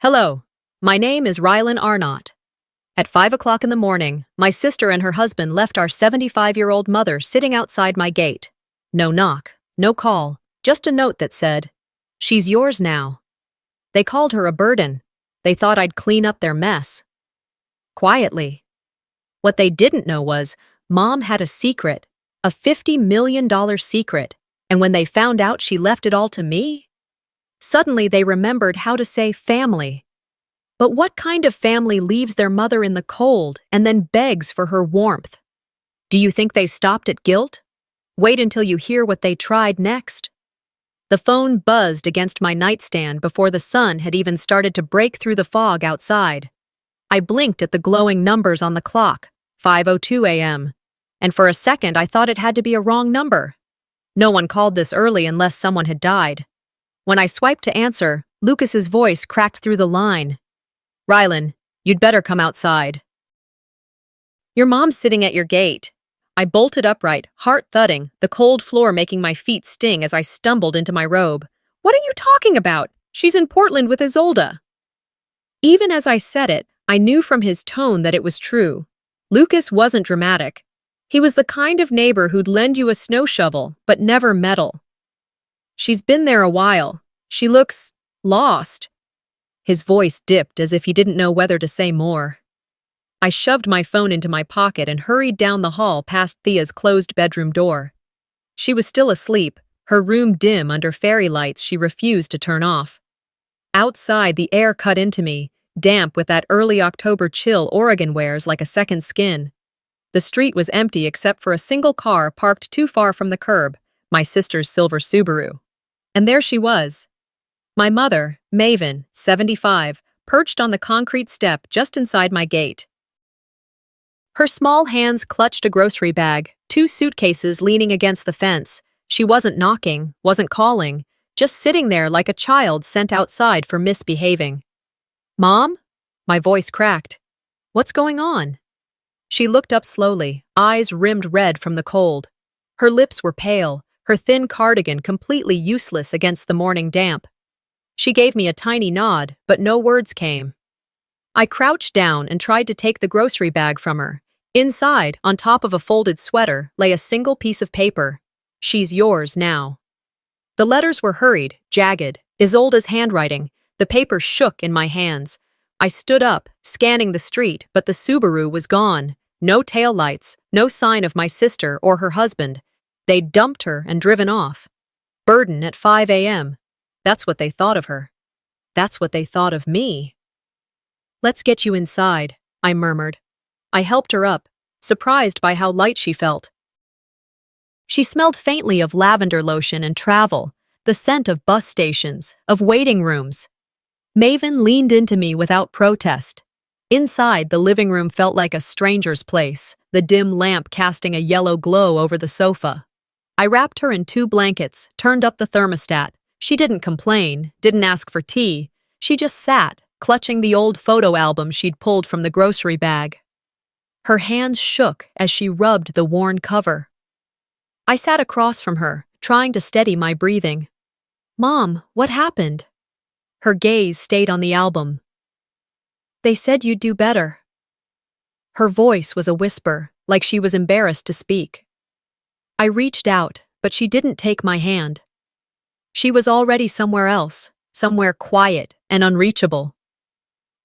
Hello, my name is Rylan Arnott. At 5 o'clock in the morning, my sister and her husband left our 75-year-old mother sitting outside my gate. No knock, no call, just a note that said, "She's yours now." They called her a burden. They thought I'd clean up their mess. Quietly. What they didn't know was, Mom had a secret, a $50 million secret, and when they found out she left it all to me, suddenly they remembered how to say family. But what kind of family leaves their mother in the cold and then begs for her warmth? Do you think they stopped at guilt? Wait until you hear what they tried next. The phone buzzed against my nightstand before the sun had even started to break through the fog outside. I blinked at the glowing numbers on the clock, 5:02 a.m., and for a second I thought it had to be a wrong number. No one called this early unless someone had died. When I swiped to answer, Lucas's voice cracked through the line. "Rylan, you'd better come outside. Your mom's sitting at your gate." I bolted upright, heart thudding, the cold floor making my feet sting as I stumbled into my robe. "What are you talking about? She's in Portland with Isolde." Even as I said it, I knew from his tone that it was true. Lucas wasn't dramatic. He was the kind of neighbor who'd lend you a snow shovel, but never meddle. "She's been there a while. She looks lost." His voice dipped as if he didn't know whether to say more. I shoved my phone into my pocket and hurried down the hall past Thea's closed bedroom door. She was still asleep, her room dim under fairy lights she refused to turn off. Outside, the air cut into me, damp with that early October chill Oregon wears like a second skin. The street was empty except for a single car parked too far from the curb, my sister's silver Subaru. And there she was. My mother, Maven, 75, perched on the concrete step just inside my gate. Her small hands clutched a grocery bag, two suitcases leaning against the fence. She wasn't knocking, wasn't calling, just sitting there like a child sent outside for misbehaving. "Mom?" My voice cracked. "What's going on?" She looked up slowly, eyes rimmed red from the cold. Her lips were pale, her thin cardigan completely useless against the morning damp. She gave me a tiny nod, but no words came. I crouched down and tried to take the grocery bag from her. Inside, on top of a folded sweater, lay a single piece of paper. "She's yours now." The letters were hurried, jagged, Isolde's handwriting. The paper shook in my hands. I stood up, scanning the street, but the Subaru was gone. No taillights, no sign of my sister or her husband. They'd dumped her and driven off. Burden at 5 a.m. That's what they thought of her. That's what they thought of me. "Let's get you inside," I murmured. I helped her up, surprised by how light she felt. She smelled faintly of lavender lotion and travel, the scent of bus stations, of waiting rooms. Maven leaned into me without protest. Inside, the living room felt like a stranger's place, the dim lamp casting a yellow glow over the sofa. I wrapped her in 2 blankets, turned up the thermostat. She didn't complain, didn't ask for tea. She just sat, clutching the old photo album she'd pulled from the grocery bag. Her hands shook as she rubbed the worn cover. I sat across from her, trying to steady my breathing. "Mom, what happened?" Her gaze stayed on the album. "They said you'd do better." Her voice was a whisper, like she was embarrassed to speak. I reached out, but she didn't take my hand. She was already somewhere else, somewhere quiet and unreachable.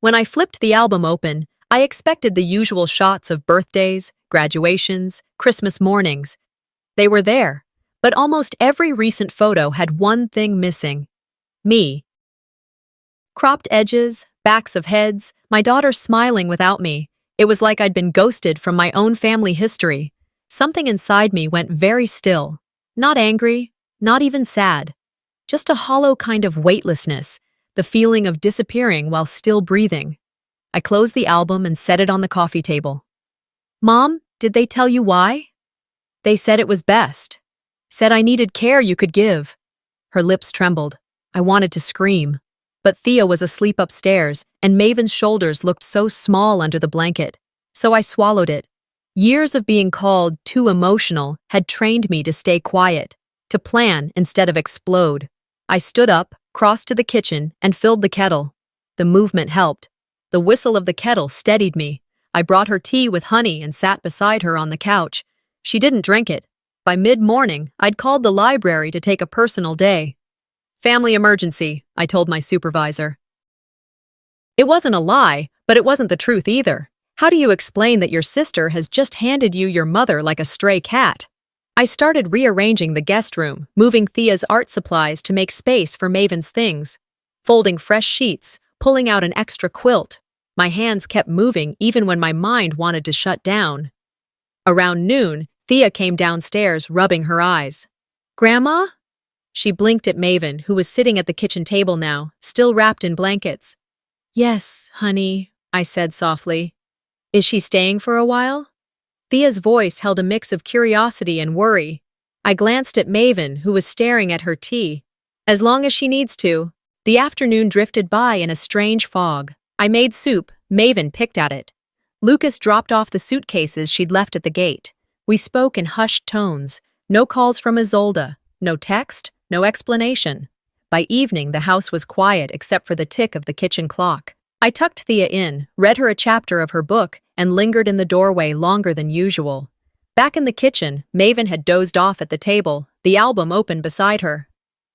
When I flipped the album open, I expected the usual shots of birthdays, graduations, Christmas mornings. They were there, but almost every recent photo had one thing missing: me. Cropped edges, backs of heads, my daughter smiling without me. It was like I'd been ghosted from my own family history. Something inside me went very still. Not angry, not even sad. Just a hollow kind of weightlessness, the feeling of disappearing while still breathing. I closed the album and set it on the coffee table. "Mom, did they tell you why?" "They said it was best. Said I needed care you could give." Her lips trembled. I wanted to scream. But Thea was asleep upstairs, and Maven's shoulders looked so small under the blanket. So I swallowed it. Years of being called too emotional had trained me to stay quiet, to plan instead of explode. I stood up, crossed to the kitchen, and filled the kettle. The movement helped. The whistle of the kettle steadied me. I brought her tea with honey and sat beside her on the couch. She didn't drink it. By mid-morning, I'd called the library to take a personal day. "Family emergency," I told my supervisor. It wasn't a lie, but it wasn't the truth either. How do you explain that your sister has just handed you your mother like a stray cat? I started rearranging the guest room, moving Thea's art supplies to make space for Maven's things, folding fresh sheets, pulling out an extra quilt. My hands kept moving even when my mind wanted to shut down. Around noon, Thea came downstairs, rubbing her eyes. "Grandma?" She blinked at Maven, who was sitting at the kitchen table now, still wrapped in blankets. "Yes, honey," I said softly. "Is she staying for a while?" Thea's voice held a mix of curiosity and worry. I glanced at Maven, who was staring at her tea. "As long as she needs to." The afternoon drifted by in a strange fog. I made soup. Maven picked at it. Lucas dropped off the suitcases she'd left at the gate. We spoke in hushed tones. No calls from Isolde. No text. No explanation. By evening, the house was quiet except for the tick of the kitchen clock. I tucked Thea in, read her a chapter of her book, and lingered in the doorway longer than usual. Back in the kitchen, Maven had dozed off at the table, the album open beside her.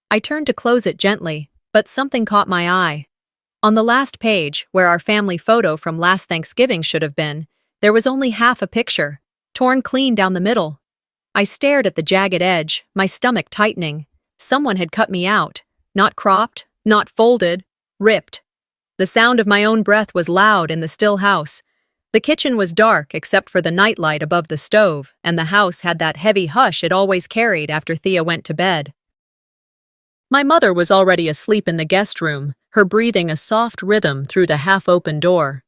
I turned to close it gently, but something caught my eye. On the last page, where our family photo from last Thanksgiving should have been, there was only half a picture, torn clean down the middle. I stared at the jagged edge, my stomach tightening. Someone had cut me out. Not cropped, not folded, ripped. The sound of my own breath was loud in the still house. The kitchen was dark except for the nightlight above the stove, and the house had that heavy hush it always carried after Thea went to bed. My mother was already asleep in the guest room, her breathing a soft rhythm through the half-open door.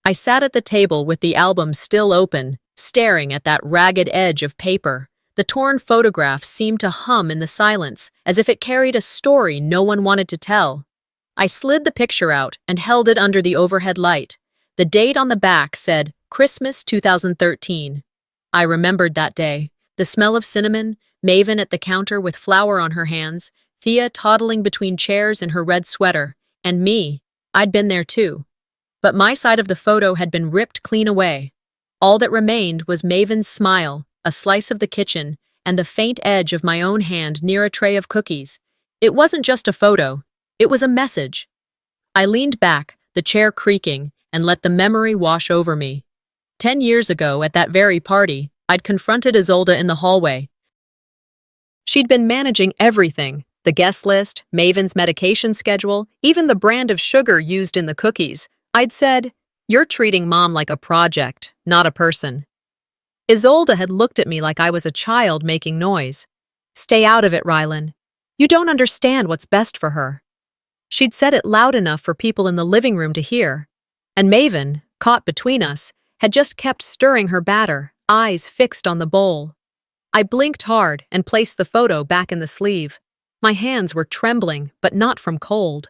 I sat at the table with the album still open, staring at that ragged edge of paper. The torn photograph seemed to hum in the silence, as if it carried a story no one wanted to tell. I slid the picture out and held it under the overhead light. The date on the back said, Christmas 2013. I remembered that day. The smell of cinnamon, Maven at the counter with flour on her hands, Thea toddling between chairs in her red sweater, and me. I'd been there too. But my side of the photo had been ripped clean away. All that remained was Maven's smile, a slice of the kitchen, and the faint edge of my own hand near a tray of cookies. It wasn't just a photo. It was a message. I leaned back, the chair creaking, and let the memory wash over me. 10 years ago, at that very party, I'd confronted Isolde in the hallway. She'd been managing everything, the guest list, Maven's medication schedule, even the brand of sugar used in the cookies. I'd said, "You're treating Mom like a project, not a person." Isolde had looked at me like I was a child making noise. "Stay out of it, Rylan. You don't understand what's best for her." She'd said it loud enough for people in the living room to hear. And Maven, caught between us, had just kept stirring her batter, eyes fixed on the bowl. I blinked hard and placed the photo back in the sleeve. My hands were trembling, but not from cold.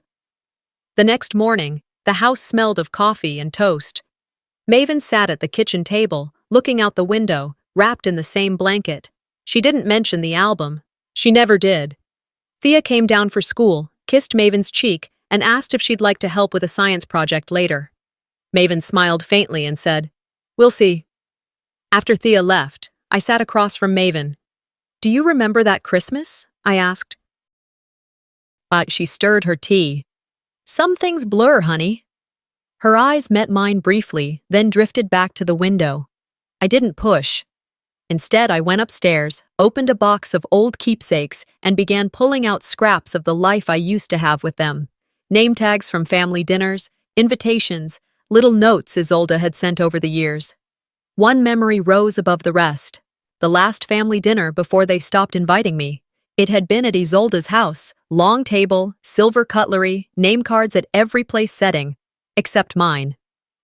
The next morning, the house smelled of coffee and toast. Maven sat at the kitchen table, looking out the window, wrapped in the same blanket. She didn't mention the album. She never did. Thea came down for school, kissed Maven's cheek, and asked if she'd like to help with a science project later. Maven smiled faintly and said, "We'll see." After Thea left, I sat across from Maven. "Do you remember that Christmas?" I asked. She stirred her tea. "Some things blur, honey." Her eyes met mine briefly, then drifted back to the window. I didn't push. Instead, I went upstairs, opened a box of old keepsakes, and began pulling out scraps of the life I used to have with them. Name tags from family dinners, invitations, little notes Isolde had sent over the years. One memory rose above the rest. The last family dinner before they stopped inviting me. It had been at Isolde's house, long table, silver cutlery, name cards at every place setting, except mine.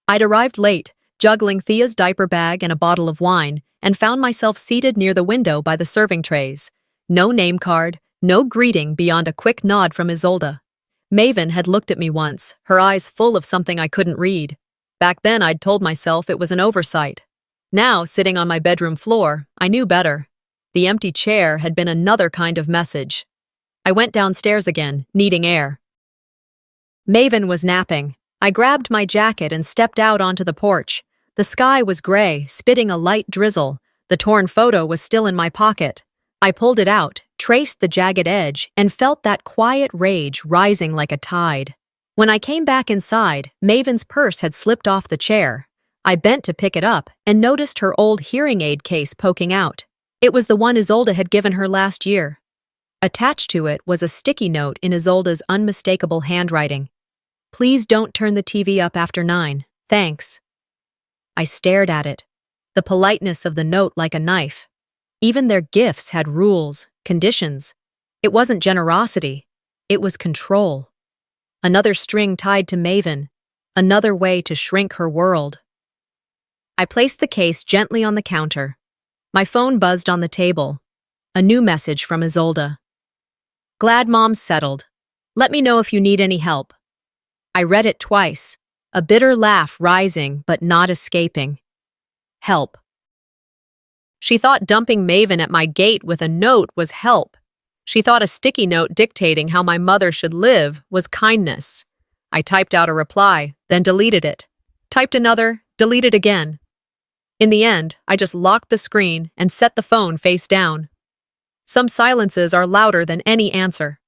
I'd arrived late, juggling Thea's diaper bag and a bottle of wine, and found myself seated near the window by the serving trays. No name card, no greeting beyond a quick nod from Isolde. Maven had looked at me once, her eyes full of something I couldn't read. Back then I'd told myself it was an oversight. Now, sitting on my bedroom floor, I knew better. The empty chair had been another kind of message. I went downstairs again, needing air. Maven was napping. I grabbed my jacket and stepped out onto the porch. The sky was gray, spitting a light drizzle. The torn photo was still in my pocket. I pulled it out, traced the jagged edge, and felt that quiet rage rising like a tide. When I came back inside, Maven's purse had slipped off the chair. I bent to pick it up and noticed her old hearing aid case poking out. It was the one Isolde had given her last year. Attached to it was a sticky note in Isolde's unmistakable handwriting. "Please don't turn the TV up after 9. Thanks." I stared at it, the politeness of the note like a knife. Even their gifts had rules, conditions. It wasn't generosity, it was control. Another string tied to Maven, another way to shrink her world. I placed the case gently on the counter. My phone buzzed on the table. A new message from Isolde. "Glad Mom's settled. Let me know if you need any help." I read it twice, a bitter laugh rising but not escaping. Help. She thought dumping Maven at my gate with a note was help. She thought a sticky note dictating how my mother should live was kindness. I typed out a reply, then deleted it. Typed another, deleted again. In the end, I just locked the screen and set the phone face down. Some silences are louder than any answer.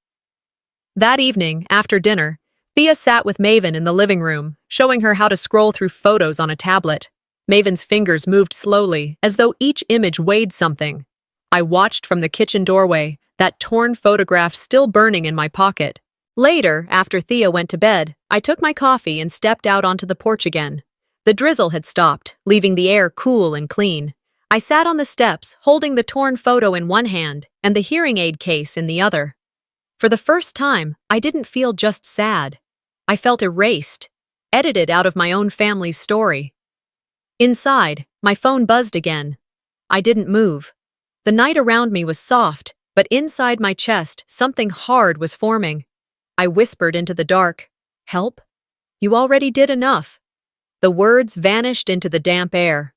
That evening, after dinner, Thea sat with Maven in the living room, showing her how to scroll through photos on a tablet. Maven's fingers moved slowly, as though each image weighed something. I watched from the kitchen doorway, that torn photograph still burning in my pocket. Later, after Thea went to bed, I took my coffee and stepped out onto the porch again. The drizzle had stopped, leaving the air cool and clean. I sat on the steps, holding the torn photo in one hand and the hearing aid case in the other. For the first time, I didn't feel just sad. I felt erased, edited out of my own family's story. Inside, my phone buzzed again. I didn't move. The night around me was soft, but inside my chest, something hard was forming. I whispered into the dark, "Help? You already did enough." The words vanished into the damp air.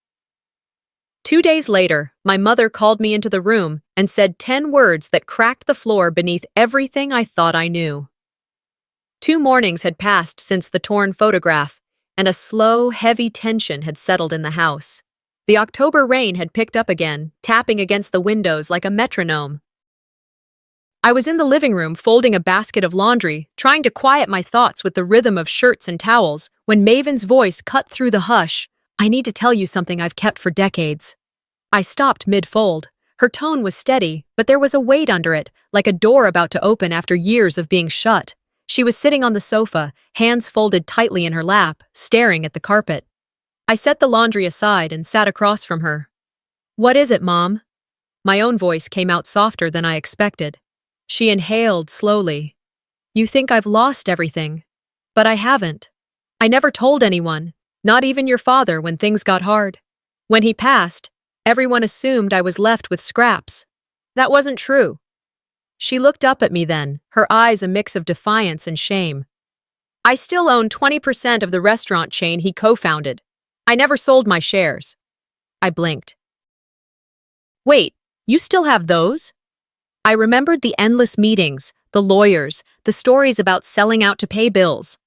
2 days later, my mother called me into the room and said 10 words that cracked the floor beneath everything I thought I knew. 2 mornings had passed since the torn photograph, and a slow, heavy tension had settled in the house. The October rain had picked up again, tapping against the windows like a metronome. I was in the living room folding a basket of laundry, trying to quiet my thoughts with the rhythm of shirts and towels, when Maven's voice cut through the hush. "I need to tell you something I've kept for decades." I stopped mid-fold. Her tone was steady, but there was a weight under it, like a door about to open after years of being shut. She was sitting on the sofa, hands folded tightly in her lap, staring at the carpet. I set the laundry aside and sat across from her. "What is it, Mom?" My own voice came out softer than I expected. She inhaled slowly. "You think I've lost everything, but I haven't. I never told anyone, not even your father when things got hard. When he passed, everyone assumed I was left with scraps. That wasn't true." She looked up at me then, her eyes a mix of defiance and shame. "I still own 20% of the restaurant chain he co-founded. I never sold my shares." I blinked. "Wait, you still have those?" I remembered the endless meetings, the lawyers, the stories about selling out to pay bills.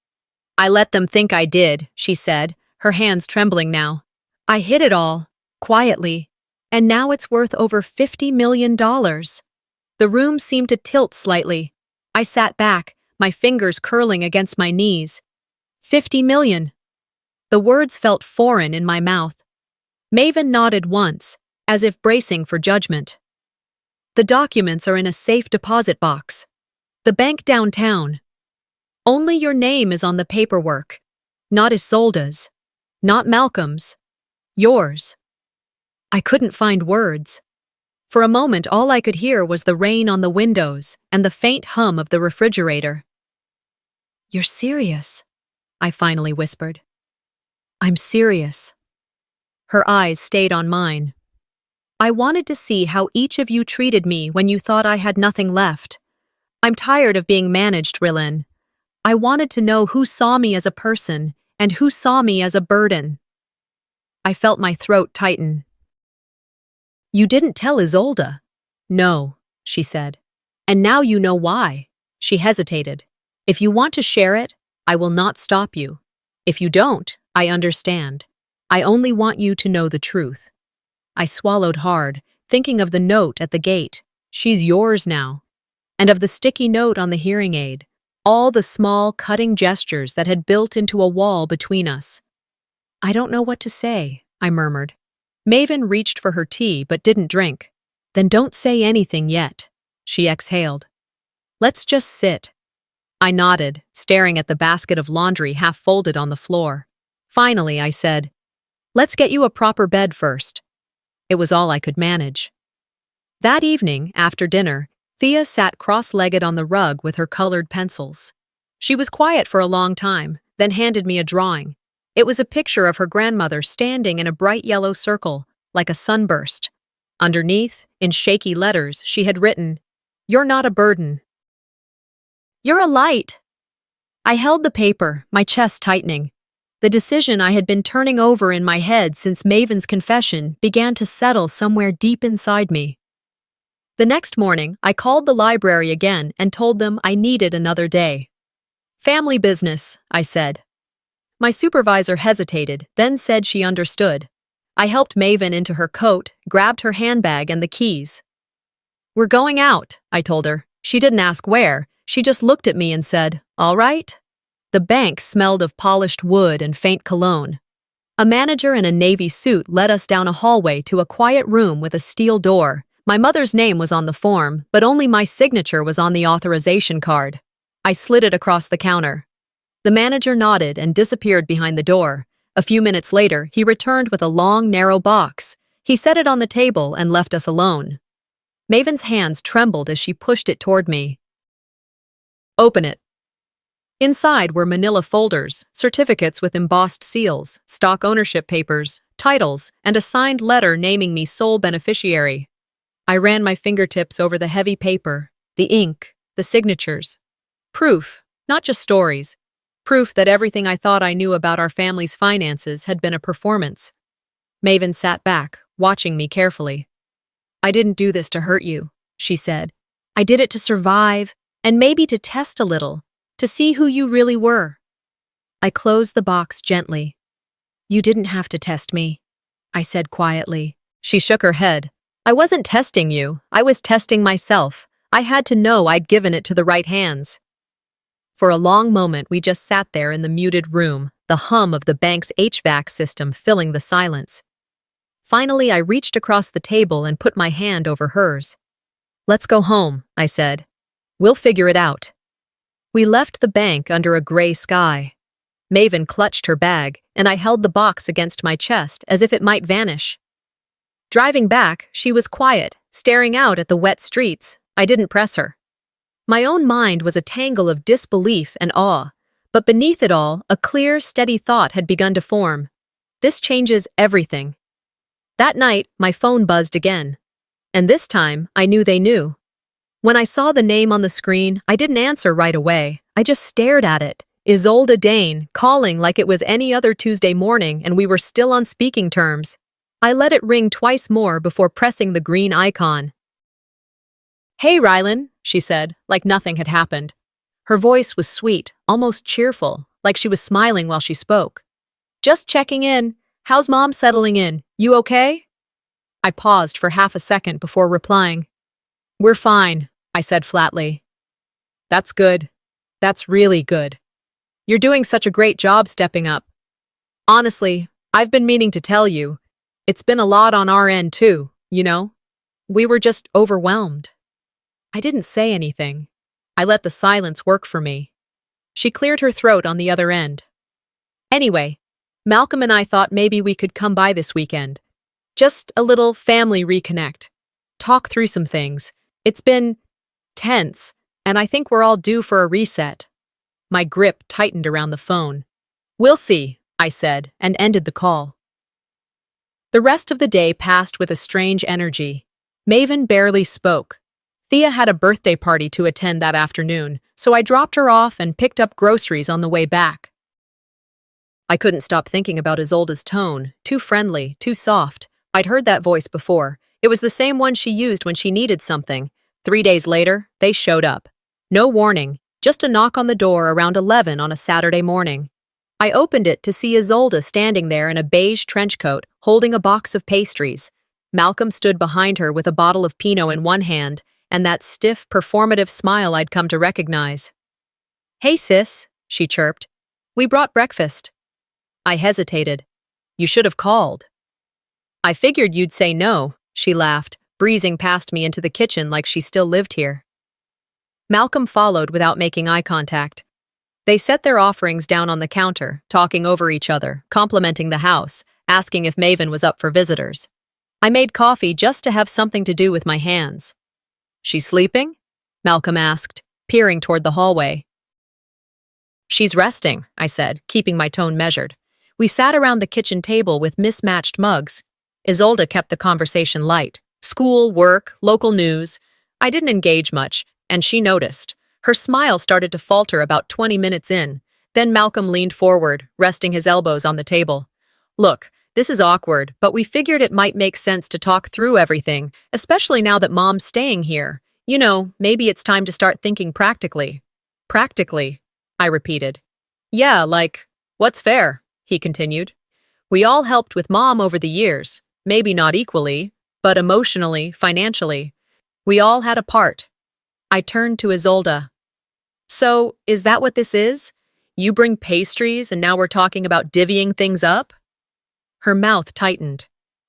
"I let them think I did," she said, her hands trembling now. "I hid it all, quietly, and now it's worth over $50 million. The room seemed to tilt slightly. I sat back, my fingers curling against my knees. 50 million. The words felt foreign in my mouth. Maven nodded once, as if bracing for judgment. "The documents are in a safe deposit box. The bank downtown. Only your name is on the paperwork. Not Isolde's. Not Malcolm's. Yours." I couldn't find words. For a moment, all I could hear was the rain on the windows and the faint hum of the refrigerator. "You're serious?" I finally whispered. "I'm serious." Her eyes stayed on mine. "I wanted to see how each of you treated me when you thought I had nothing left. I'm tired of being managed, Rilyn. I wanted to know who saw me as a person and who saw me as a burden." I felt my throat tighten. "You didn't tell Isolde." "No," she said. "And now you know why." She hesitated. "If you want to share it, I will not stop you. If you don't, I understand. I only want you to know the truth. I swallowed hard, thinking of the note at the gate. She's yours now. And of the sticky note on the hearing aid. All the small, cutting gestures that had built into a wall between us. I don't know what to say, I murmured. Maven reached for her tea but didn't drink. Then don't say anything yet, she exhaled. Let's just sit. I nodded, staring at the basket of laundry half folded on the floor. Finally, I said, let's get you a proper bed first. It was all I could manage. That evening, after dinner, Thea sat cross-legged on the rug with her colored pencils. She was quiet for a long time, then handed me a drawing. It was a picture of her grandmother standing in a bright yellow circle, like a sunburst. Underneath, in shaky letters, she had written, "You're not a burden. You're a light." I held the paper, my chest tightening. The decision I had been turning over in my head since Maven's confession began to settle somewhere deep inside me. The next morning, I called the library again and told them I needed another day. Family business, I said. My supervisor hesitated, then said she understood. I helped Maven into her coat, grabbed her handbag and the keys. We're going out, I told her. She didn't ask where, she just looked at me and said, all right? The bank smelled of polished wood and faint cologne. A manager in a navy suit led us down a hallway to a quiet room with a steel door. My mother's name was on the form, but only my signature was on the authorization card. I slid it across the counter. The manager nodded and disappeared behind the door. A few minutes later, he returned with a long, narrow box. He set it on the table and left us alone. Maven's hands trembled as she pushed it toward me. Open it. Inside were manila folders, certificates with embossed seals, stock ownership papers, titles, and a signed letter naming me sole beneficiary. I ran my fingertips over the heavy paper, the ink, the signatures. Proof, not just stories. Proof that everything I thought I knew about our family's finances had been a performance. Maven sat back, watching me carefully. I didn't do this to hurt you, she said. I did it to survive, and maybe to test a little, to see who you really were. I closed the box gently. You didn't have to test me, I said quietly. She shook her head. I wasn't testing you, I was testing myself. I had to know I'd given it to the right hands. For a long moment, we just sat there in the muted room, the hum of the bank's HVAC system filling the silence. Finally, I reached across the table and put my hand over hers. Let's go home, I said. We'll figure it out. We left the bank under a gray sky. Maven clutched her bag, and I held the box against my chest as if it might vanish. Driving back, she was quiet, staring out at the wet streets. I didn't press her. My own mind was a tangle of disbelief and awe, but beneath it all, a clear, steady thought had begun to form. This changes everything. That night, my phone buzzed again. And this time, I knew they knew. When I saw the name on the screen, I didn't answer right away. I just stared at it. Isolde Dane, calling like it was any other Tuesday morning and we were still on speaking terms. I let it ring twice more before pressing the green icon. Hey, Rylan, she said, like nothing had happened. Her voice was sweet, almost cheerful, like she was smiling while she spoke. Just checking in. How's Mom settling in? You okay? I paused for half a second before replying. We're fine, I said flatly. That's good. That's really good. You're doing such a great job stepping up. Honestly, I've been meaning to tell you. It's been a lot on our end too, you know? We were just overwhelmed. I didn't say anything. I let the silence work for me. She cleared her throat on the other end. Anyway, Malcolm and I thought maybe we could come by this weekend. Just a little family reconnect. Talk through some things. It's been tense, and I think we're all due for a reset. My grip tightened around the phone. We'll see, I said, and ended the call. The rest of the day passed with a strange energy. Maven barely spoke. Thea had a birthday party to attend that afternoon, so I dropped her off and picked up groceries on the way back. I couldn't stop thinking about Isolde's tone, too friendly, too soft. I'd heard that voice before. It was the same one she used when she needed something. 3 days later, they showed up. No warning, just a knock on the door around 11 on a Saturday morning. I opened it to see Isolde standing there in a beige trench coat, holding a box of pastries. Malcolm stood behind her with a bottle of Pinot in one hand, and that stiff, performative smile I'd come to recognize. "Hey, sis," she chirped. "We brought breakfast." I hesitated. "You should have called." "I figured you'd say no," she laughed, breezing past me into the kitchen like she still lived here. Malcolm followed without making eye contact. They set their offerings down on the counter, talking over each other, complimenting the house, asking if Maven was up for visitors. I made coffee just to have something to do with my hands. "She's sleeping?" Malcolm asked, peering toward the hallway. "She's resting," I said, keeping my tone measured. We sat around the kitchen table with mismatched mugs. Isolde kept the conversation light. School, work, local news. I didn't engage much, and she noticed. Her smile started to falter about 20 minutes in. Then Malcolm leaned forward, resting his elbows on the table. "Look, this is awkward, but we figured it might make sense to talk through everything, especially now that Mom's staying here. You know, maybe it's time to start thinking practically." "Practically," I repeated. "Yeah, like, what's fair?" he continued. "We all helped with Mom over the years, maybe not equally, but emotionally, financially. We all had a part." I turned to Isolde. "So, is that what this is? You bring pastries and now we're talking about divvying things up?" Her mouth tightened.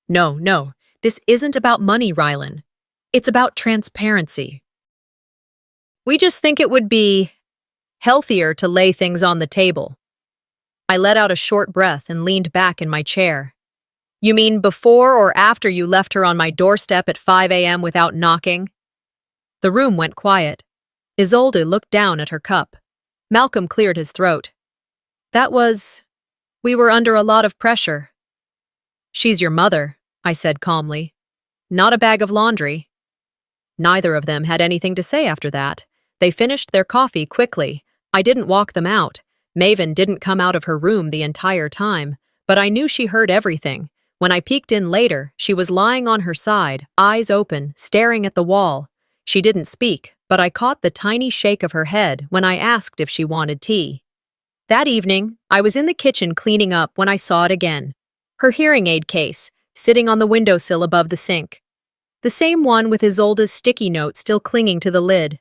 No, this isn't about money, Rylan. It's about transparency. We just think it would be healthier to lay things on the table." I let out a short breath and leaned back in my chair. "You mean before or after you left her on my doorstep at 5 a.m. without knocking?" The room went quiet. Isolde looked down at her cup. Malcolm cleared his throat. We were under a lot of pressure." "She's your mother," I said calmly. "Not a bag of laundry." Neither of them had anything to say after that. They finished their coffee quickly. I didn't walk them out. Maven didn't come out of her room the entire time, but I knew she heard everything. When I peeked in later, she was lying on her side, eyes open, staring at the wall. She didn't speak, but I caught the tiny shake of her head when I asked if she wanted tea. That evening, I was in the kitchen cleaning up when I saw it again. Her hearing aid case, sitting on the windowsill above the sink. The same one with Isolde's sticky note still clinging to the lid.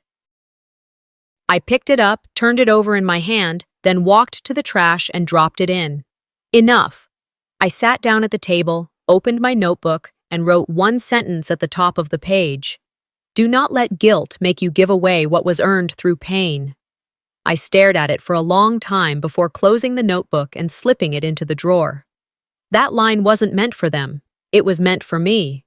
I picked it up, turned it over in my hand, then walked to the trash and dropped it in. Enough. I sat down at the table, opened my notebook, and wrote one sentence at the top of the page. "Do not let guilt make you give away what was earned through pain." I stared at it for a long time before closing the notebook and slipping it into the drawer. That line wasn't meant for them. It was meant for me.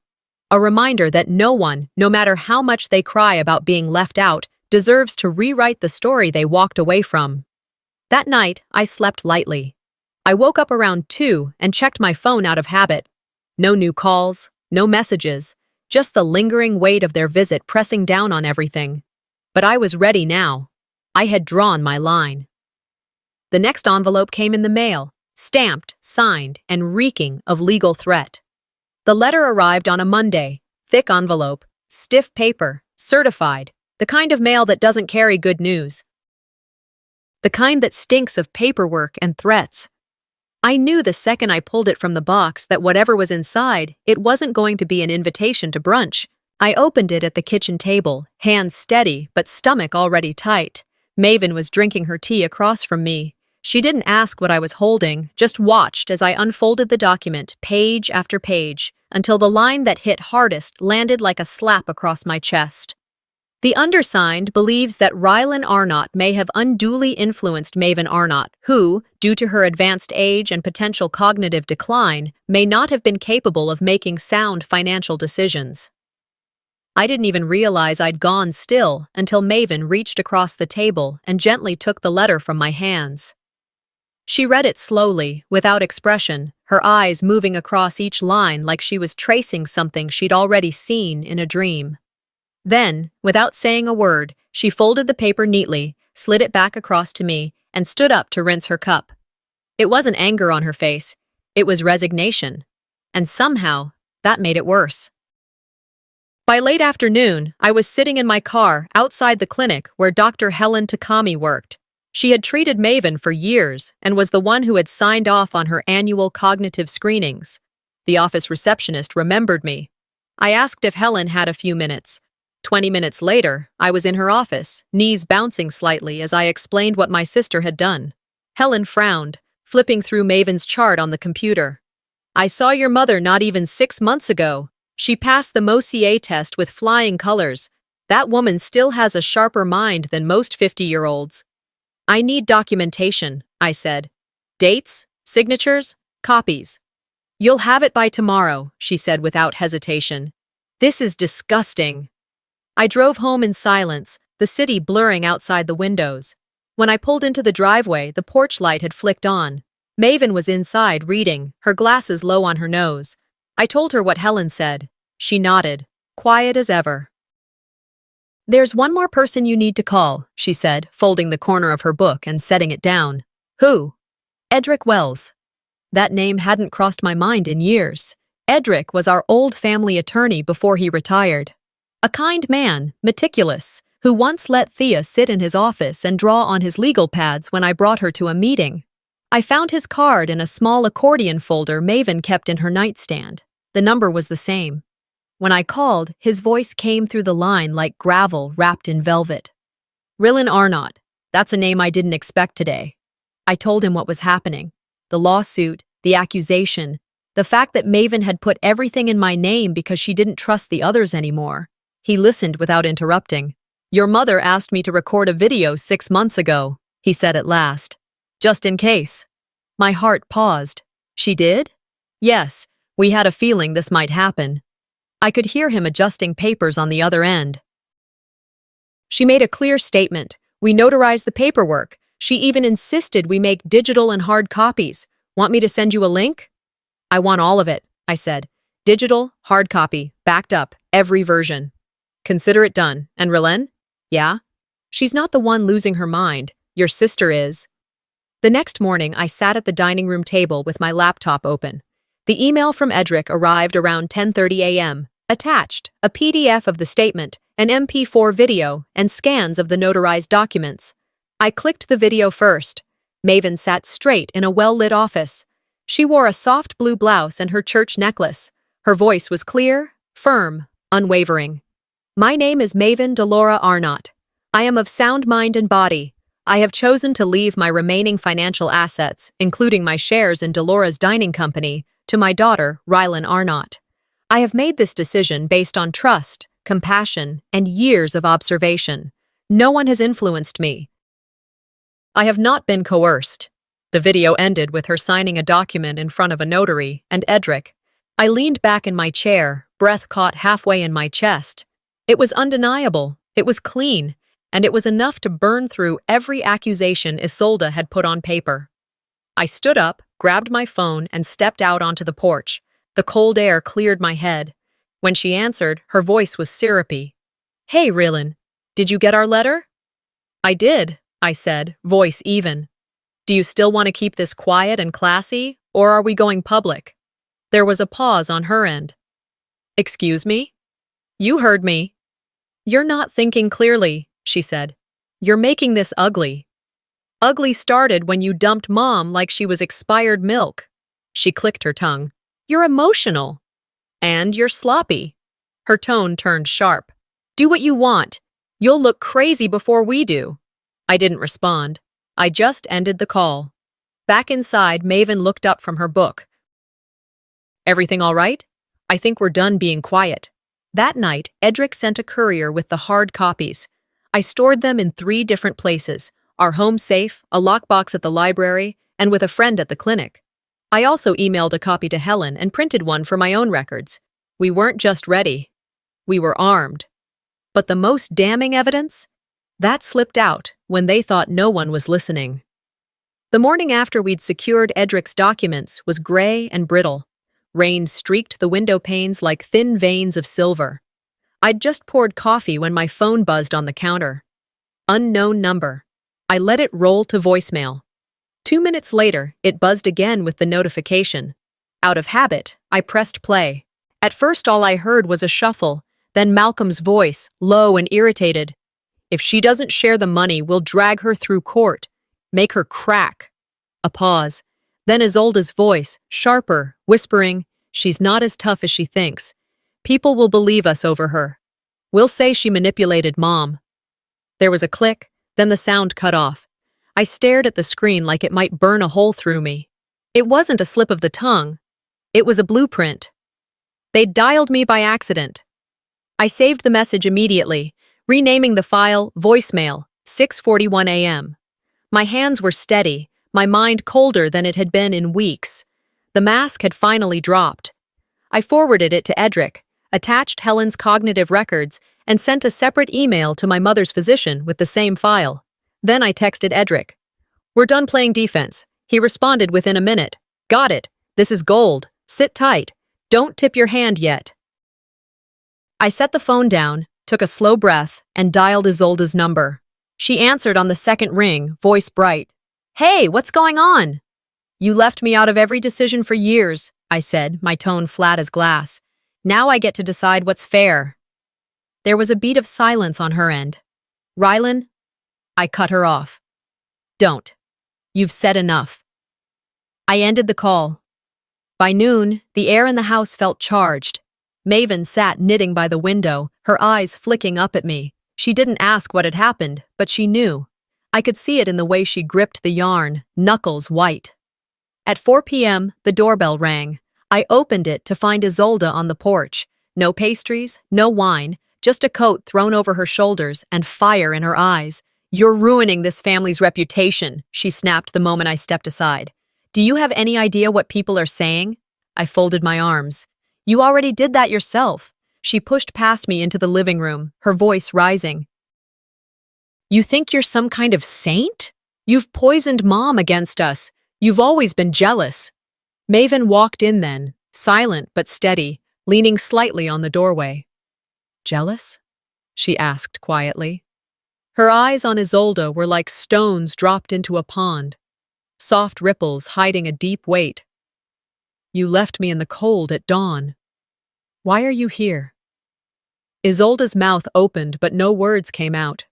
A reminder that no one, no matter how much they cry about being left out, deserves to rewrite the story they walked away from. That night, I slept lightly. I woke up around 2 and checked my phone out of habit. No new calls, no messages, just the lingering weight of their visit pressing down on everything. But I was ready now. I had drawn my line. The next envelope came in the mail, stamped, signed, and reeking of legal threat. The letter arrived on a Monday, thick envelope, stiff paper, certified, the kind of mail that doesn't carry good news. The kind that stinks of paperwork and threats. I knew the second I pulled it from the box that whatever was inside, it wasn't going to be an invitation to brunch. I opened it at the kitchen table, hands steady but stomach already tight. Maven was drinking her tea across from me. She didn't ask what I was holding, just watched as I unfolded the document, page after page, until the line that hit hardest landed like a slap across my chest. The undersigned believes that Rylan Arnott may have unduly influenced Maven Arnott, who, due to her advanced age and potential cognitive decline, may not have been capable of making sound financial decisions. I didn't even realize I'd gone still until Maven reached across the table and gently took the letter from my hands. She read it slowly, without expression, her eyes moving across each line like she was tracing something she'd already seen in a dream. Then, without saying a word, she folded the paper neatly, slid it back across to me, and stood up to rinse her cup. It wasn't anger on her face, it was resignation. And somehow, that made it worse. By late afternoon, I was sitting in my car outside the clinic where Dr. Helen Takami worked. She had treated Maven for years and was the one who had signed off on her annual cognitive screenings. The office receptionist remembered me. I asked if Helen had a few minutes. 20 minutes later, I was in her office, knees bouncing slightly as I explained what my sister had done. Helen frowned, flipping through Maven's chart on the computer. I saw your mother not even 6 months ago. She passed the MOCA test with flying colors. That woman still has a sharper mind than most 50-year-olds. I need documentation, I said. Dates, signatures, copies. You'll have it by tomorrow, she said without hesitation. This is disgusting. I drove home in silence, the city blurring outside the windows. When I pulled into the driveway, the porch light had flicked on. Maven was inside reading, her glasses low on her nose. I told her what Helen said. She nodded, quiet as ever. There's one more person you need to call, she said, folding the corner of her book and setting it down. Who? Edric Wells. That name hadn't crossed my mind in years. Edric was our old family attorney before he retired. A kind man, meticulous, who once let Thea sit in his office and draw on his legal pads when I brought her to a meeting. I found his card in a small accordion folder Maven kept in her nightstand. The number was the same. When I called, his voice came through the line like gravel wrapped in velvet. Rylan Arnott. That's a name I didn't expect today. I told him what was happening. The lawsuit, the accusation, the fact that Maven had put everything in my name because she didn't trust the others anymore. He listened without interrupting. Your mother asked me to record a video 6 months ago, he said at last. Just in case. My heart paused. She did? Yes, we had a feeling this might happen. I could hear him adjusting papers on the other end. She made a clear statement. We notarized the paperwork. She even insisted we make digital and hard copies. Want me to send you a link? I want all of it, I said. Digital, hard copy, backed up, every version. Consider it done. And Rylan? Yeah? She's not the one losing her mind. Your sister is. The next morning, I sat at the dining room table with my laptop open. The email from Edric arrived around 10:30 a.m. Attached, a PDF of the statement, an MP4 video, and scans of the notarized documents. I clicked the video first. Maven sat straight in a well-lit office. She wore a soft blue blouse and her church necklace. Her voice was clear, firm, unwavering. My name is Maven Delora Arnott. I am of sound mind and body. I have chosen to leave my remaining financial assets, including my shares in Delora's dining company, to my daughter, Rylan Arnott. I have made this decision based on trust, compassion, and years of observation. No one has influenced me. I have not been coerced. The video ended with her signing a document in front of a notary and Edric. I leaned back in my chair, breath caught halfway in my chest. It was undeniable, it was clean, and it was enough to burn through every accusation Isolde had put on paper. I stood up, grabbed my phone, and stepped out onto the porch. The cold air cleared my head. When she answered, her voice was syrupy. Hey, Rylan, did you get our letter? I did, I said, voice even. Do you still want to keep this quiet and classy, or are we going public? There was a pause on her end. Excuse me? You heard me. You're not thinking clearly, she said. You're making this ugly. Ugly started when you dumped Mom like she was expired milk. She clicked her tongue. You're emotional. And you're sloppy. Her tone turned sharp. Do what you want. You'll look crazy before we do. I didn't respond. I just ended the call. Back inside, Maven looked up from her book. Everything all right? I think we're done being quiet. That night, Edric sent a courier with the hard copies. I stored them in 3 different places, our home safe, a lockbox at the library, and with a friend at the clinic. I also emailed a copy to Helen and printed one for my own records. We weren't just ready. We were armed. But the most damning evidence? That slipped out when they thought no one was listening. The morning after we'd secured Edric's documents was gray and brittle. Rain streaked the window panes like thin veins of silver. I'd just poured coffee when my phone buzzed on the counter. Unknown number. I let it roll to voicemail. 2 minutes later, it buzzed again with the notification. Out of habit, I pressed play. At first, all I heard was a shuffle, Then Malcolm's voice, low and irritated. If she doesn't share the money, we'll drag her through court. Make her crack. A pause. Then Isolde's voice, sharper, whispering, she's not as tough as she thinks. People will believe us over her. We'll say she manipulated Mom. There was a click, then the sound cut off. I stared at the screen like it might burn a hole through me. It wasn't a slip of the tongue. It was a blueprint. They'd dialed me by accident. I saved the message immediately, renaming the file voicemail, 6:41 a.m. My hands were steady, my mind colder than it had been in weeks. The mask had finally dropped. I forwarded it to Edric, attached Helen's cognitive records, and sent a separate email to my mother's physician with the same file. Then I texted Edric. We're done playing defense. He responded within a minute. Got it. This is gold. Sit tight. Don't tip your hand yet. I set the phone down, took a slow breath, and dialed Isolde's number. She answered on the second ring, voice bright. Hey, what's going on? You left me out of every decision for years, I said, my tone flat as glass. Now I get to decide what's fair. There was a beat of silence on her end. Rylan? I cut her off. Don't. You've said enough. I ended the call. By noon, the air in the house felt charged. Maven sat knitting by the window, her eyes flicking up at me. She didn't ask what had happened, but she knew. I could see it in the way she gripped the yarn, knuckles white. At 4 p.m., the doorbell rang. I opened it to find Isolde on the porch. No pastries, no wine, just a coat thrown over her shoulders and fire in her eyes. You're ruining this family's reputation, she snapped the moment I stepped aside. Do you have any idea what people are saying? I folded my arms. You already did that yourself. She pushed past me into the living room, her voice rising. You think you're some kind of saint? You've poisoned Mom against us. You've always been jealous. Maven walked in then, silent but steady, leaning slightly on the doorway. Jealous? She asked quietly. Her eyes on Isolde were like stones dropped into a pond, soft ripples hiding a deep weight. You left me in the cold at dawn. Why are you here? Isolde's mouth opened, but no words came out.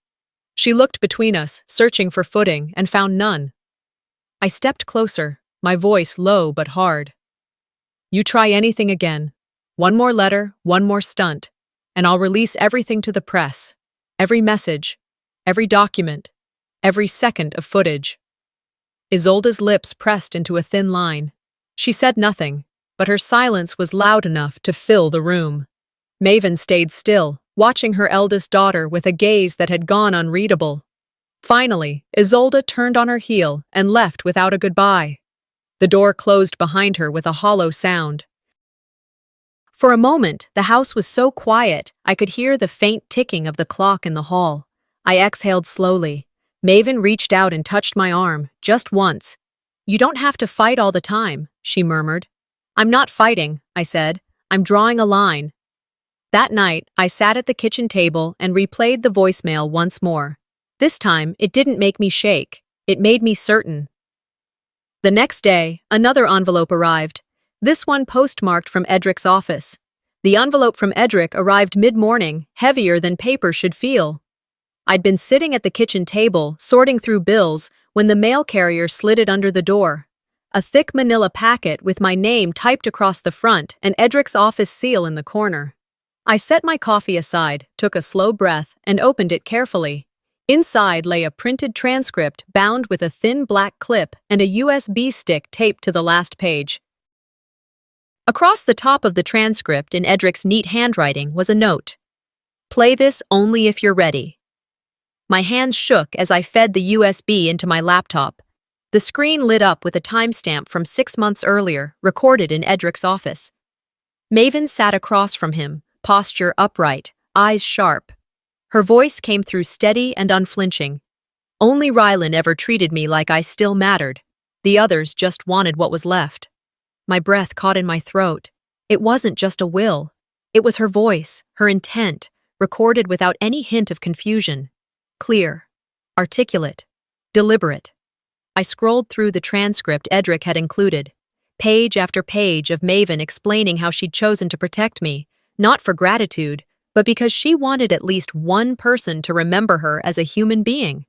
She looked between us, searching for footing, and found none. I stepped closer, my voice low but hard. You try anything again. One more letter, one more stunt, and I'll release everything to the press. Every message, every document, every second of footage. Isolde's lips pressed into a thin line. She said nothing, but her silence was loud enough to fill the room. Maven stayed still, watching her eldest daughter with a gaze that had gone unreadable. Finally, Isolde turned on her heel and left without a goodbye. The door closed behind her with a hollow sound. For a moment, the house was so quiet I could hear the faint ticking of the clock in the hall. I exhaled slowly. Maven reached out and touched my arm, just once. You don't have to fight all the time, she murmured. I'm not fighting, I said. I'm drawing a line. That night, I sat at the kitchen table and replayed the voicemail once more. This time, it didn't make me shake. It made me certain. The next day, another envelope arrived. This one postmarked from Edric's office. The envelope from Edric arrived mid-morning, heavier than paper should feel. I'd been sitting at the kitchen table, sorting through bills, when the mail carrier slid it under the door. A thick manila packet with my name typed across the front and Edric's office seal in the corner. I set my coffee aside, took a slow breath, and opened it carefully. Inside lay a printed transcript bound with a thin black clip and a USB stick taped to the last page. Across the top of the transcript in Edric's neat handwriting was a note. Play this only if you're ready. My hands shook as I fed the USB into my laptop. The screen lit up with a timestamp from 6 months earlier, recorded in Edric's office. Maven sat across from him, posture upright, eyes sharp. Her voice came through steady and unflinching. Only Rylan ever treated me like I still mattered. The others just wanted what was left. My breath caught in my throat. It wasn't just a will. It was her voice, her intent, recorded without any hint of confusion. Clear, articulate, deliberate. I scrolled through the transcript Edric had included, page after page of Maven explaining how she'd chosen to protect me, not for gratitude, but because she wanted at least one person to remember her as a human being.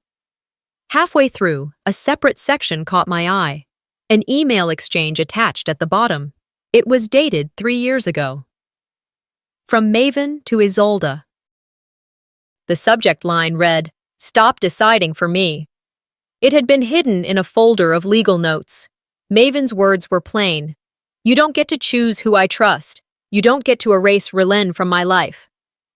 Halfway through, a separate section caught my eye. An email exchange attached at the bottom. It was dated 3 years ago. From Maven to Isolde. The subject line read, "Stop deciding for me." It had been hidden in a folder of legal notes. Maven's words were plain. "You don't get to choose who I trust. You don't get to erase Relen from my life."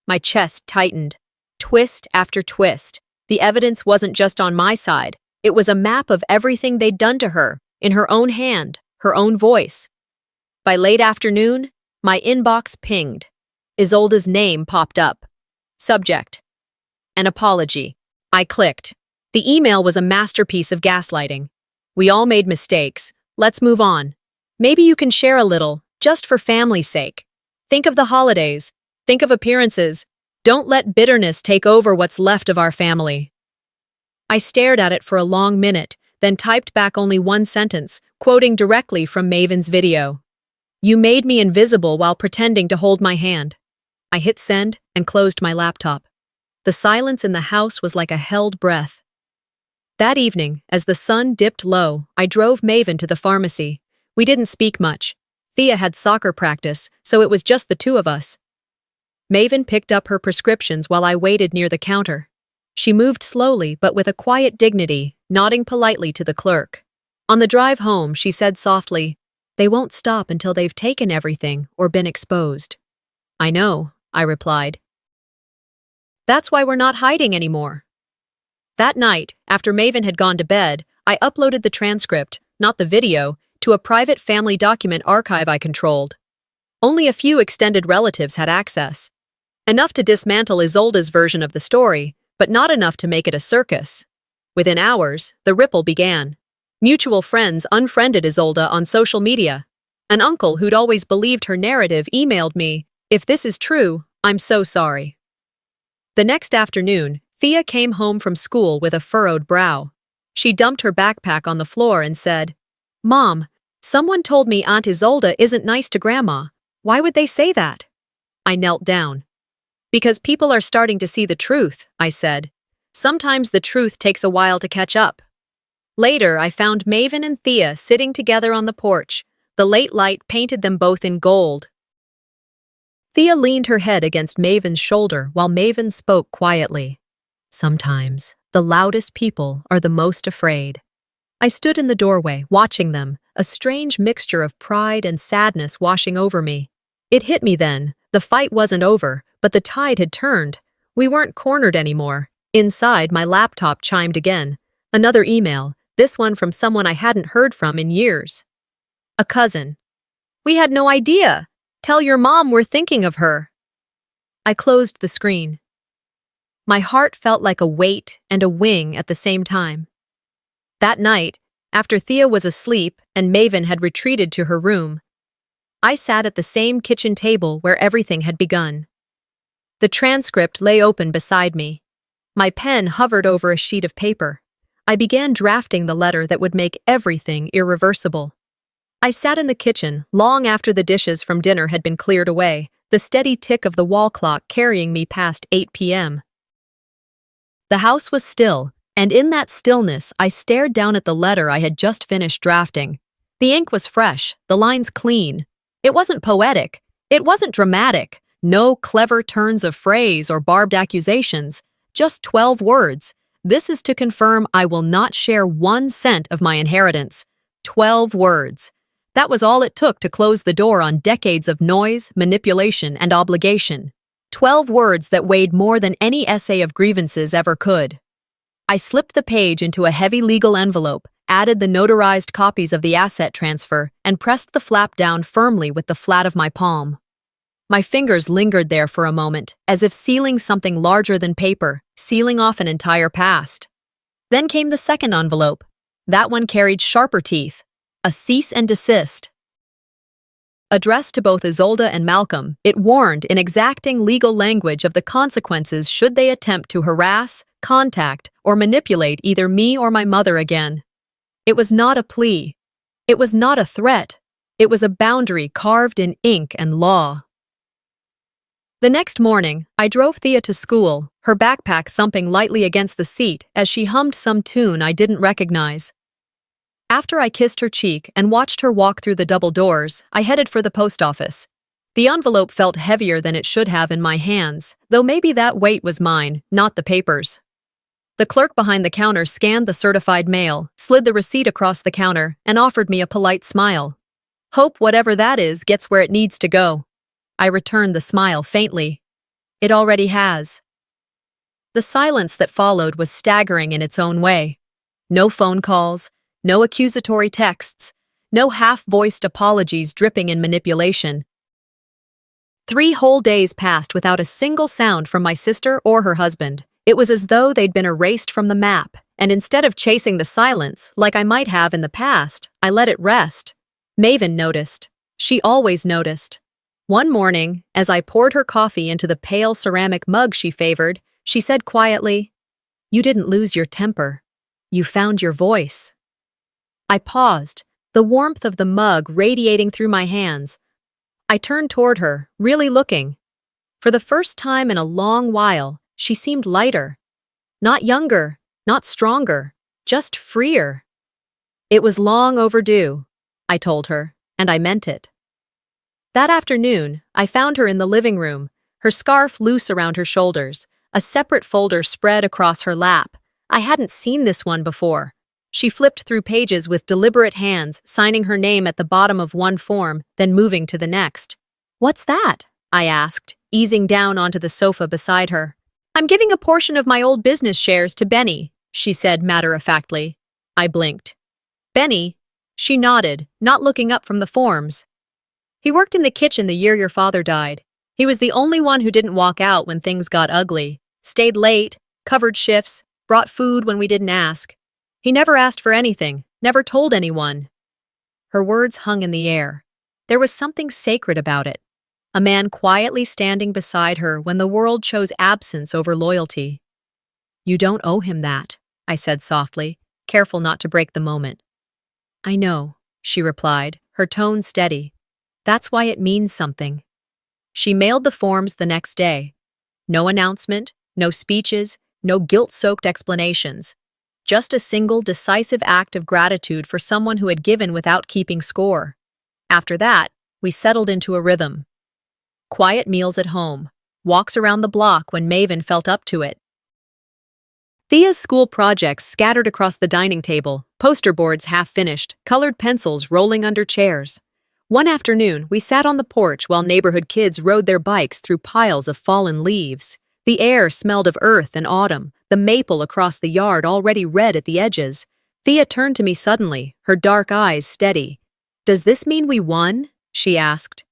My chest tightened. Twist after twist. The evidence wasn't just on my side. It was a map of everything they'd done to her, in her own hand, her own voice. By late afternoon, my inbox pinged. Isolde's name popped up. Subject: an apology. I clicked. The email was a masterpiece of gaslighting. "We all made mistakes. Let's move on. Maybe you can share a little, just for family's sake. Think of the holidays. Think of appearances. Don't let bitterness take over what's left of our family." I stared at it for a long minute, then typed back only one sentence, quoting directly from Maven's video. "You made me invisible while pretending to hold my hand." I hit send and closed my laptop. The silence in the house was like a held breath. That evening, as the sun dipped low, I drove Maven to the pharmacy. We didn't speak much. Thea had soccer practice, so it was just the two of us. Maven picked up her prescriptions while I waited near the counter. She moved slowly but with a quiet dignity, nodding politely to the clerk. On the drive home, she said softly, "They won't stop until they've taken everything or been exposed." "I know," I replied. "That's why we're not hiding anymore." That night, after Maven had gone to bed, I uploaded the transcript, not the video, to a private family document archive I controlled. Only a few extended relatives had access. Enough to dismantle Isolde's version of the story, but not enough to make it a circus. Within hours, the ripple began. Mutual friends unfriended Isolde on social media. An uncle who'd always believed her narrative emailed me, "If this is true, I'm so sorry." The next afternoon, Thea came home from school with a furrowed brow. She dumped her backpack on the floor and said, "Mom, someone told me Aunt Isolde isn't nice to Grandma. Why would they say that?" I knelt down. "Because people are starting to see the truth," I said. "Sometimes the truth takes a while to catch up." Later, I found Maven and Thea sitting together on the porch. The late light painted them both in gold. Thea leaned her head against Maven's shoulder while Maven spoke quietly. "Sometimes, the loudest people are the most afraid." I stood in the doorway, watching them, a strange mixture of pride and sadness washing over me. It hit me then. The fight wasn't over, but the tide had turned. We weren't cornered anymore. Inside, my laptop chimed again. Another email, this one from someone I hadn't heard from in years. A cousin. "We had no idea. Tell your mom we're thinking of her." I closed the screen. My heart felt like a weight and a wing at the same time. That night, after Thea was asleep and Maven had retreated to her room, I sat at the same kitchen table where everything had begun. The transcript lay open beside me. My pen hovered over a sheet of paper. I began drafting the letter that would make everything irreversible. I sat in the kitchen long after the dishes from dinner had been cleared away, the steady tick of the wall clock carrying me past 8 p.m. The house was still, and in that stillness I stared down at the letter I had just finished drafting. The ink was fresh, the lines clean. It wasn't poetic. It wasn't dramatic. No clever turns of phrase or barbed accusations. Just 12 words. "This is to confirm I will not share 1 cent of my inheritance." 12 words. That was all it took to close the door on decades of noise, manipulation, and obligation. 12 words that weighed more than any essay of grievances ever could. I slipped the page into a heavy legal envelope, added the notarized copies of the asset transfer, and pressed the flap down firmly with the flat of my palm. My fingers lingered there for a moment, as if sealing something larger than paper, sealing off an entire past. Then came the second envelope. That one carried sharper teeth. A cease and desist. Addressed to both Isolde and Malcolm, it warned in exacting legal language of the consequences should they attempt to harass, contact, or manipulate either me or my mother again. It was not a plea. It was not a threat. It was a boundary carved in ink and law. The next morning, I drove Thea to school, her backpack thumping lightly against the seat as she hummed some tune I didn't recognize. After I kissed her cheek and watched her walk through the double doors, I headed for the post office. The envelope felt heavier than it should have in my hands, though maybe that weight was mine, not the papers. The clerk behind the counter scanned the certified mail, slid the receipt across the counter, and offered me a polite smile. Hope whatever that is gets where it needs to go. I returned the smile faintly. It already has. The silence that followed was staggering in its own way. No phone calls, no accusatory texts, no half-voiced apologies dripping in manipulation. 3 whole days passed without a single sound from my sister or her husband. It was as though they'd been erased from the map, and instead of chasing the silence, like I might have in the past, I let it rest. Maven noticed. She always noticed. One morning, as I poured her coffee into the pale ceramic mug she favored, she said quietly, "You didn't lose your temper. You found your voice." I paused, the warmth of the mug radiating through my hands. I turned toward her, really looking. For the first time in a long while, she seemed lighter. Not younger, not stronger, just freer. It was long overdue, I told her, and I meant it. That afternoon, I found her in the living room, her scarf loose around her shoulders, a separate folder spread across her lap. I hadn't seen this one before. She flipped through pages with deliberate hands, signing her name at the bottom of one form, then moving to the next. "What's that?" I asked, easing down onto the sofa beside her. "I'm giving a portion of my old business shares to Benny," she said matter-of-factly. I blinked. "Benny?" She nodded, not looking up from the forms. "He worked in the kitchen the year your father died. He was the only one who didn't walk out when things got ugly. Stayed late, covered shifts, brought food when we didn't ask. He never asked for anything, never told anyone." Her words hung in the air. There was something sacred about it. A man quietly standing beside her when the world chose absence over loyalty. "You don't owe him that," I said softly, careful not to break the moment. "I know," she replied, her tone steady. "That's why it means something." She mailed the forms the next day. No announcement, no speeches, no guilt-soaked explanations. Just a single, decisive act of gratitude for someone who had given without keeping score. After that, we settled into a rhythm. Quiet meals at home, walks around the block when Maven felt up to it. Thea's school projects scattered across the dining table, poster boards half-finished, colored pencils rolling under chairs. One afternoon, we sat on the porch while neighborhood kids rode their bikes through piles of fallen leaves. The air smelled of earth and autumn, the maple across the yard already red at the edges. Thea turned to me suddenly, her dark eyes steady. "Does this mean we won?" she asked.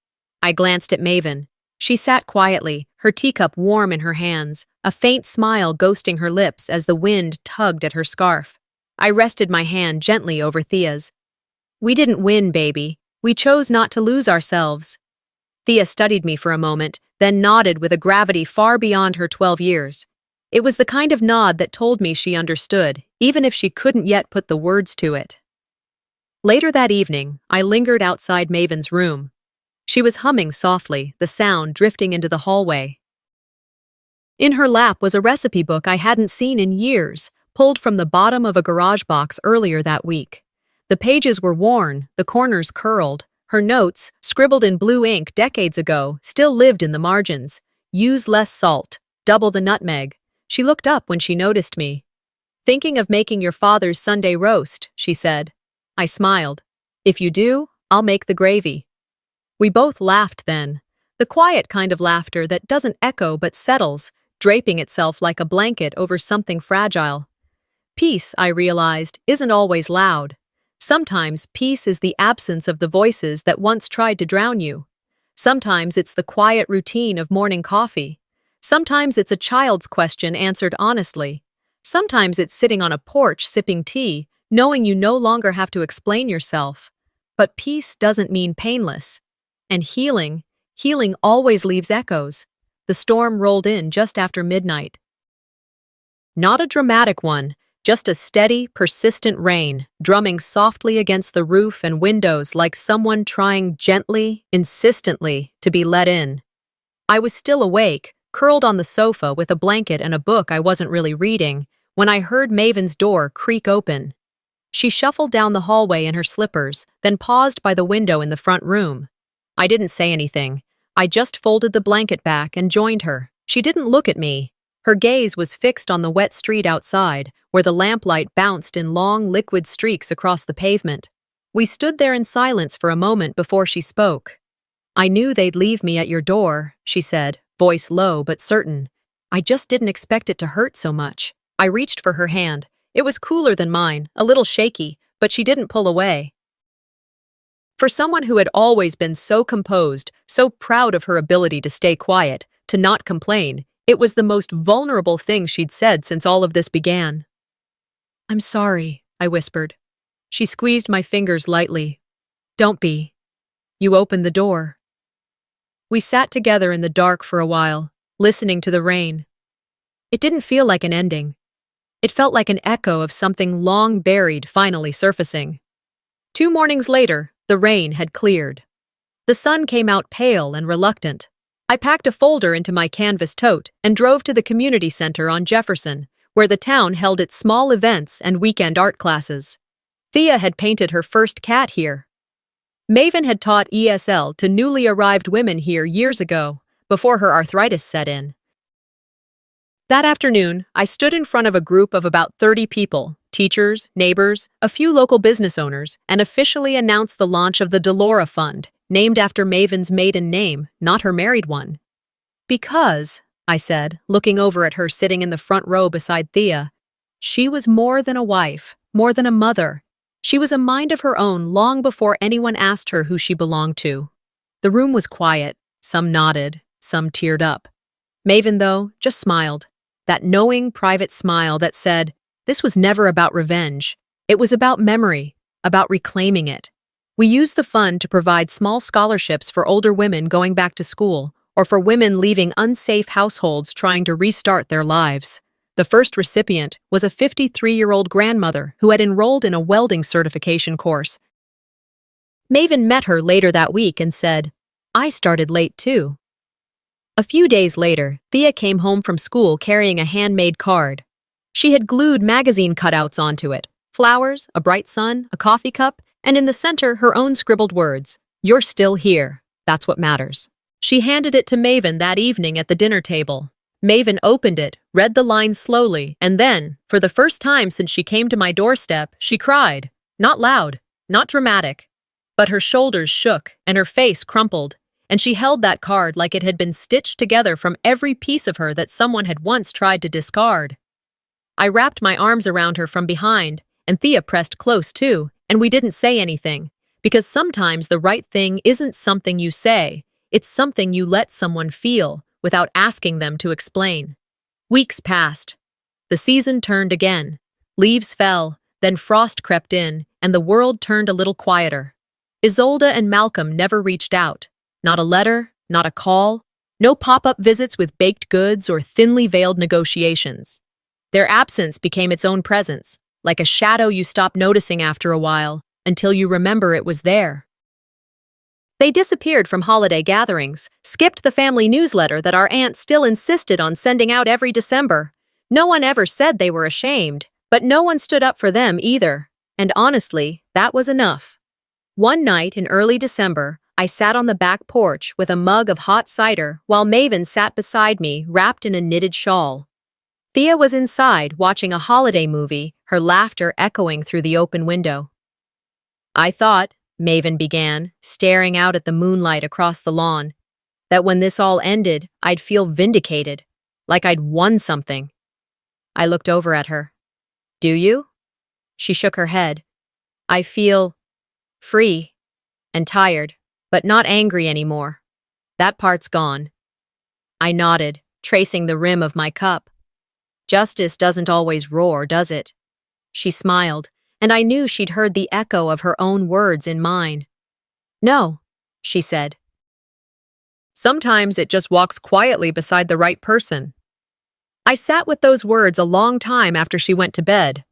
I glanced at Maven. She sat quietly, her teacup warm in her hands, a faint smile ghosting her lips as the wind tugged at her scarf. I rested my hand gently over Thea's. "We didn't win, baby. We chose not to lose ourselves." Thea studied me for a moment, then nodded with a gravity far beyond her 12 years. It was the kind of nod that told me she understood, even if she couldn't yet put the words to it. Later that evening, I lingered outside Maven's room. She was humming softly, the sound drifting into the hallway. In her lap was a recipe book I hadn't seen in years, pulled from the bottom of a garage box earlier that week. The pages were worn, the corners curled. Her notes, scribbled in blue ink decades ago, still lived in the margins. "Use less salt, double the nutmeg." She looked up when she noticed me. "Thinking of making your father's Sunday roast," she said. I smiled. "If you do, I'll make the gravy." We both laughed then, the quiet kind of laughter that doesn't echo but settles, draping itself like a blanket over something fragile. Peace, I realized, isn't always loud. Sometimes peace is the absence of the voices that once tried to drown you. Sometimes it's the quiet routine of morning coffee. Sometimes it's a child's question answered honestly. Sometimes it's sitting on a porch sipping tea, knowing you no longer have to explain yourself. But peace doesn't mean painless. And healing always leaves echoes. The storm rolled in just after midnight. Not a dramatic one, just a steady, persistent rain, drumming softly against the roof and windows like someone trying gently, insistently, to be let in. I was still awake, curled on the sofa with a blanket and a book I wasn't really reading, when I heard Maven's door creak open. She shuffled down the hallway in her slippers, then paused by the window in the front room. I didn't say anything. I just folded the blanket back and joined her. She didn't look at me. Her gaze was fixed on the wet street outside, where the lamplight bounced in long, liquid streaks across the pavement. We stood there in silence for a moment before she spoke. "I knew they'd leave me at your door," she said, voice low but certain. "I just didn't expect it to hurt so much." I reached for her hand. It was cooler than mine, a little shaky, but she didn't pull away. For someone who had always been so composed, so proud of her ability to stay quiet, to not complain, it was the most vulnerable thing she'd said since all of this began. "I'm sorry," I whispered. She squeezed my fingers lightly. "Don't be. You opened the door." We sat together in the dark for a while, listening to the rain. It didn't feel like an ending. It felt like an echo of something long buried finally surfacing. 2 mornings later, the rain had cleared. The sun came out pale and reluctant. I packed a folder into my canvas tote and drove to the community center on Jefferson, where the town held its small events and weekend art classes. Thea had painted her first cat here. Maven had taught ESL to newly arrived women here years ago, before her arthritis set in. That afternoon, I stood in front of a group of about 30 people, teachers, neighbors, a few local business owners, and officially announced the launch of the Delora Fund, named after Maven's maiden name, not her married one. "Because," I said, looking over at her sitting in the front row beside Thea, "she was more than a wife, more than a mother. She was a mind of her own long before anyone asked her who she belonged to." The room was quiet. Some nodded, some teared up. Maven, though, just smiled. That knowing, private smile that said, this was never about revenge. It was about memory, about reclaiming it. We used the fund to provide small scholarships for older women going back to school, or for women leaving unsafe households trying to restart their lives. The first recipient was a 53-year-old grandmother who had enrolled in a welding certification course. Maven met her later that week and said, "I started late too." A few days later, Thea came home from school carrying a handmade card. She had glued magazine cutouts onto it, flowers, a bright sun, a coffee cup, and in the center her own scribbled words, "You're still here. That's what matters." She handed it to Maven that evening at the dinner table. Maven opened it, read the lines slowly, and then, for the first time since she came to my doorstep, she cried. Not loud, not dramatic, but her shoulders shook and her face crumpled, and she held that card like it had been stitched together from every piece of her that someone had once tried to discard. I wrapped my arms around her from behind, and Thea pressed close too, and we didn't say anything, because sometimes the right thing isn't something you say, it's something you let someone feel, without asking them to explain. Weeks passed. The season turned again. Leaves fell, then frost crept in, and the world turned a little quieter. Isolde and Malcolm never reached out. Not a letter, not a call, no pop-up visits with baked goods or thinly veiled negotiations. Their absence became its own presence, like a shadow you stop noticing after a while, until you remember it was there. They disappeared from holiday gatherings, skipped the family newsletter that our aunt still insisted on sending out every December. No one ever said they were ashamed, but no one stood up for them either. And honestly, that was enough. One night in early December, I sat on the back porch with a mug of hot cider while Maven sat beside me, wrapped in a knitted shawl. Thea was inside, watching a holiday movie, her laughter echoing through the open window. "I thought," Maven began, staring out at the moonlight across the lawn, "that when this all ended, I'd feel vindicated, like I'd won something." I looked over at her. "Do you?" She shook her head. "I feel free and tired, but not angry anymore. That part's gone." I nodded, tracing the rim of my cup. "Justice doesn't always roar, does it?" She smiled, and I knew she'd heard the echo of her own words in mine. "No," she said. "Sometimes it just walks quietly beside the right person." I sat with those words a long time after she went to bed.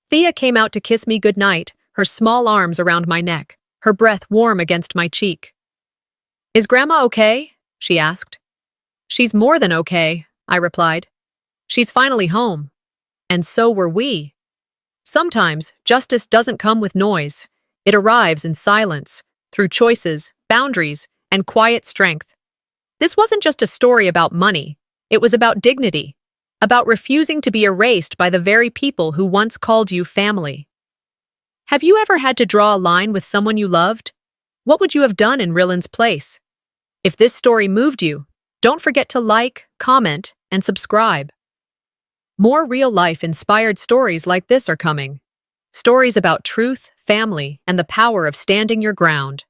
Thea came out to kiss me goodnight, her small arms around my neck, her breath warm against my cheek. "Is Grandma okay?" she asked. She's more than okay, I replied. She's finally home. And so were we. Sometimes, justice doesn't come with noise. It arrives in silence, through choices, boundaries, and quiet strength. This wasn't just a story about money. It was about dignity, about refusing to be erased by the very people who once called you family. Have you ever had to draw a line with someone you loved? What would you have done in Rylan's place? If this story moved you, don't forget to like, comment, and subscribe. More real-life inspired stories like this are coming. Stories about truth, family, and the power of standing your ground.